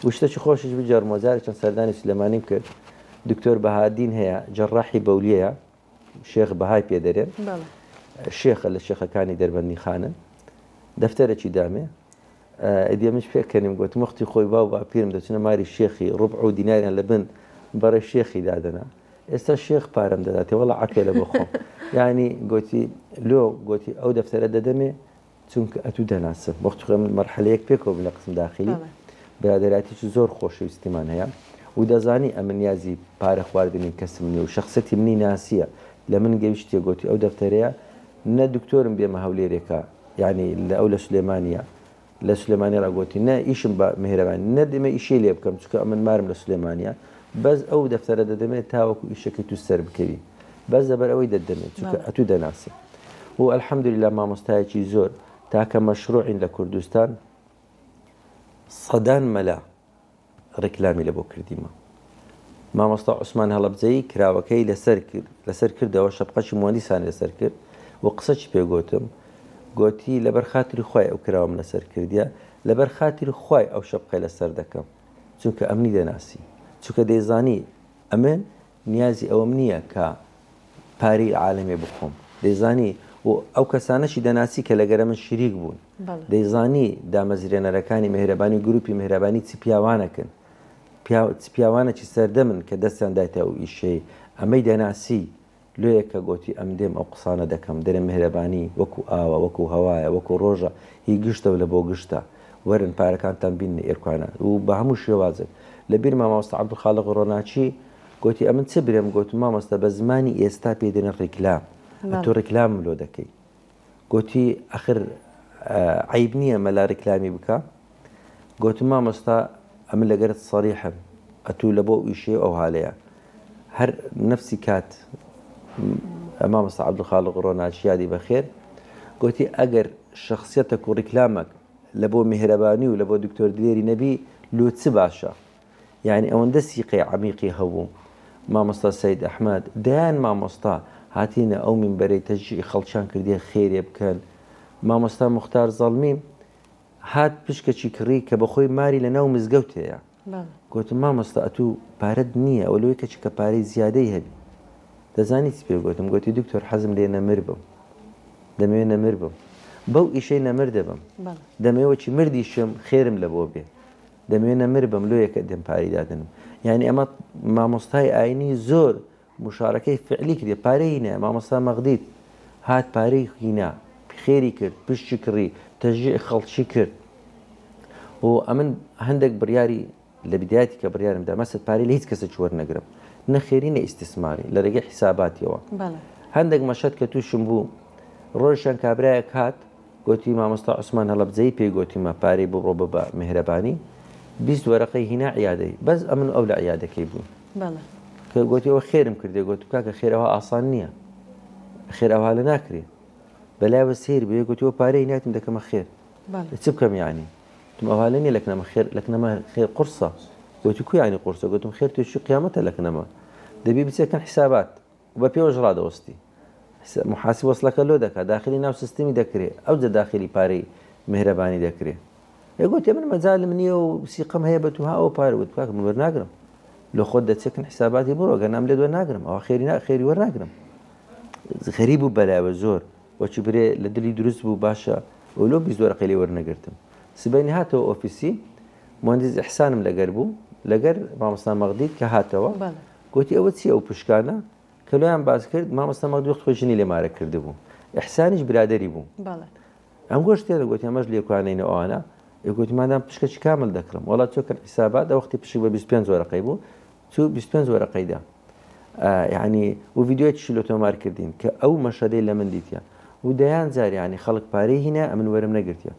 وشتەی خۆشش بجارمۆزارێک چەند سەردانی سلێمانی بکرد دکتۆر بەهادین هەیە جەڕاحی بەولیەیە شێخ بەهای پێدەرێن شێخە لە شێخەکانی دەربەندی خانن دەفتەرێکی دامێ ئەدیێمش پێکەنیم گوت مختی خۆی باو با پیرم دەچنە ماری شێخی ڕوبع و دیناریان لە بن بەڕێ شێخی دادەنا ئێستا شێخ پارەم دەداتێ وەڵا عەکێ لە بۆ خۆم یعنی گوتی لۆ گوتی ئەو دەفتەرە دەدەمێ چونکە ئەتوو دەناسم وەختی خۆم مەرحەلەیەک پێکەوە لە قسم داخلی برادەراتیی زۆر خۆشەویستیمان هەیە و دەزانی ئەمە نیازی پارە خواردنی کەسم نیە و شخصەتی منی ناسیە لە من گەویشتێ گوتی ئەو دەفتەرەیە نە دکتۆرم بێمە هەولێرێکە یعنی لە ئەو لە سلێمانیە لە سلێمانی ڕاگوتی نە ئیشم بە مهرەبانی نەدەمە ئیشەی لێ بکەم چکە ئەمن مارم لە سلێمانیا بەس ئەو دەفتەرە دەدەمێت تاوەکو ئیشەکەی تو سەر بکەوی بەس دەبەر ئەوەی دەدەمێت چکە ئەتوو دەناسی و ئەلحەمدولیلا مامۆستایەکی زۆر تاکە مەشروعین لە کوردستان سەدان مەلا ڕێکلامی لە بۆ کردیمە مامۆستا عوسمان هەڵەبجەیی کراوەکەی لەسەر کردەوە شەپقەشی مۆنیسان لەسەر کرد و قسەی پێگوتم گوتی لەبەر خاتری خۆی ئەو کراوەم لەسەر کردیە لەبەر خاتری خۆی ئەو شەپقەی لەسەر دەکەم چونکە ئەمنی دەناسی چونکە دەیزانی ئەمن نیازی ئەوەم نییە کە پارەی عالەمێ بخۆم دەیزانی و ئەو کەسانەشی دەناسی کە لەگەرە من شیریک بوون دەیزانی دامەزرێنەرەکانی مهرەبانی گروپی مهرەبانی چی پیاوانەکەن پیاوانێکی سەردە من کە دەستیان دایتە و ئیشەی ئەمەی دەناسی لێیەکە گوتی ئەم دێم ئەو قسانە دەکەم دەرە مهرەبانی وەکو ئاوە وەکو هەوایە وەکو ڕۆژە هی گشتە و لە بۆ گشتە وەرن پارەکانتان بینە ئێرکوانە و بە هەموو شێوازت لە بیر مامۆستا عەبدولخالق ڕۆناچی گوتی ئەمن چ برێم گوت مامۆستا بە زمانی ئێستا پێدێنە ڕێکلام تۆ ڕێکلام لۆ دەکەی گوتی ئەخر عیب نییە مەلا ڕێکلامی بکە گوتم مامۆستا ئەمن لەگەرت سەریحم ئەتوو لە بۆ ئیشێ ئەو هاالەیە هەر نفسی کات مامۆستا عەبدولخالق ڕۆناچی یادی بەخێر گوتی ئەگەر شخصیەتە و ڕێکلامێک لە بۆ میهرەبانی و لە بۆ دکتۆر دلێری نەبی لۆ چ باشە یعنی ئەوەندە سیقی عەمیقی هەبوو مامۆستا سەید ئەحمەد دەیان مامۆستا هاتیینە ئەو مینبەرەی تەشجیعی خەڵکیان کردیە خێرێ بکەن مامۆستا موختار زەڵمی هات پشکەچی کڕی کە بەخۆی ماری لە ناو مزگەوتەیە گوتم مامۆستا ئەتوو پارەت نییە ئەو لەوەی کەچی کە پارەی زیادەی هەبی دەزانی چی پێ گوتم گوتی دکتۆر حەزم لێ نەمر بم دەمەوێت نەمر بم بەو ئیشەی نەمر دەبم دەمەوەی مردیشم خێرم لە بۆ بێ دەمەوێت نەمر بم لۆیەکە دەم پاری دادنم یعنی ئەمە مامۆستای ئاینی زۆر مشارەکەی فعلی کردێ پارەی نە مامۆستا مەغدید هات پارەی هینا خێری کرد پشتی کڕی تەژیع خەڵکی کرد و ئەمن هەندێک بڕیاری لە بدایەتی کە بڕیارمدا مەسەد پارەی لە هیچ کەسە چوەر نەگرم نەخێری نە ئیسtismاری لە ڕێگەی حیساباتیەوە هەندێک مەشەد کە تووشم بوو ڕۆژیان کابرایەک هات گوتی مامۆستا عوسمان هەڵەبجەیی پێی گوتیمە پارەی بڕۆ بە میهرەبانی 20 وەرەقەی هینا عیادەی بەس ئەمن ئەو لە عیادەکەی بوو کە گوتیەوە خێرم کردێ گوت کاکە خێرەوە ئاسان نییە خێراوها لە ناکرێت بەلاوە سیر بێ گوتیەوە پارەی ناتم دەکەمە خێر چ بکەم یعنی تم ئەوهالە نیە لەکنەمە خێر لەکنەمە خێر قورسە گوتی کو ینی قورسە گوتم خێر توێشی قیامەتە لەکنەمە دەبی بچێکەن حیسابات و بە پێوەش ڕادەوەستی محاسی وەسلەکە لۆ دەکات داخلی ناو سیستمی دەکرێت ئەو جە داخلی پارەی مهرەبانی دەکرێت گوتی من مەجالم نییە و سیقم هەیە بە تو ها ئەو پارە وت کاکە من وەرناگرم لە خۆت دەچێکن حیساباتی بڕۆ گەنام لێ وەرناگرم ئەوە خێری وەرناگرم غەریب بوو بەلاوە زۆر وەچی برێ لە دلی دروست بوو باشە و لۆ 20 وەرەقەی لێ وەرنەگرتم سبەینی هاتەوە ئۆفیسی مهندس ئیحسانم لەگەر بوو لەگەر مامۆستا مەغدید کە هاتەوە گوتی ئەوە چی ئەو پشکانە کە لۆیان باز کرد مامۆستا مەغدید خۆشنی لێمارە کرده بوو ئیحسانیش برادەری بوو ئەم گۆشت تێدا گوتی ئەمەش لێکوانینە ئەوانە گوتی مادام پشکەی کامل دەکڕم وڵات چۆکە حیسابات ئەوەختی پشک بە 25 وەرەقەی بوو تو 25 وەرەقەیدا یعنی و ڤیددیۆیەکیشی لۆ تۆمار کردین کە ئەو مەشەدەی لە من دیتە و دەیان جاریانی خەڵک پارەی هینە ئەمن وەرم نەگرتیە